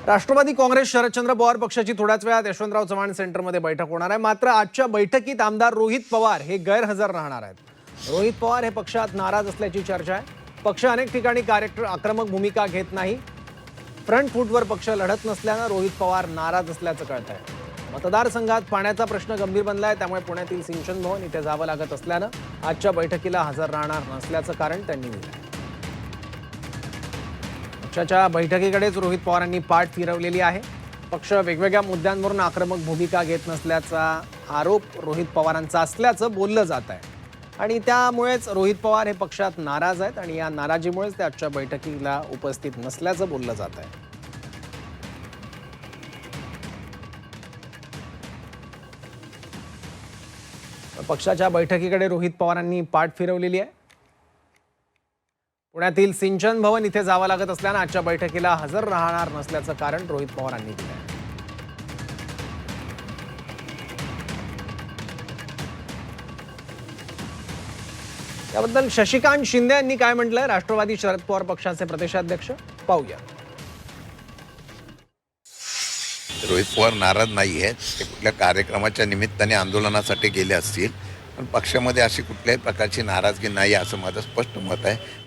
राष्ट्रवादी काँग्रेस शरदचंद्र पवार पक्षाची थोड्याच वेळात यशवंतराव चव्हाण सेंटरमध्ये बैठक होणार आहे। मात्र आजच्या बैठकीत आमदार रोहित पवार हे गैरहजर राहणार आहेत। रोहित पवार हे पक्षात नाराज असल्याची चर्चा आहे। पक्ष अनेक ठिकाणी आक्रमक भूमिका घेत नाही। फ्रंट फूटवर पक्ष लढत नसल्यानं रोहित पवार नाराज असल्याचं कळत आहे। मतदारसंघात पाण्याचा प्रश्न गंभीर बनला आहे, त्यामुळे पुण्यातील सिंचन भवन इथे जावं लागत असल्यानं आजच्या बैठकीला हजर राहणार नसल्याचं कारण त्यांनी दिलं आहे। पक्षाच्या बैठकीकडेच रोहित पवारांनी पाठ फिरवलेली आहे। पक्ष वेगवेगळ्या मुद्द्यांवरून आक्रमक भूमिका घेत नसल्याचा आरोप रोहित पवारांचा असल्याचं बोललं जात आहे आणि त्यामुळेच रोहित पवार हे पक्षात नाराज आहेत आणि या नाराजीमुळेच ते आजच्या बैठकीला उपस्थित नसल्याचं बोललं जात आहे। पक्षाच्या बैठकीकडे रोहित पवारांनी पाठ फिरवलेली आहे। पुण्यातील सिंचन भवन इथे जावं लागत असल्यानं आजच्या बैठकीला हजर राहणार नसल्याचं कारण रोहित पवारांनी दिलं आहे। त्याबद्दल शशिकांत शिंदे यांनी काय म्हटलंय, राष्ट्रवादी शरद पवार पक्षाचे प्रदेशाध्यक्ष, पाहूया। रोहित पवार नाराज नाही आहेत। ते कुठल्या कार्यक्रमाच्या निमित्ताने आंदोलनासाठी गेले असतील, पण पक्षामध्ये अशी कुठल्याही प्रकारची नाराजगी नाही असं माझं स्पष्ट मत आहे।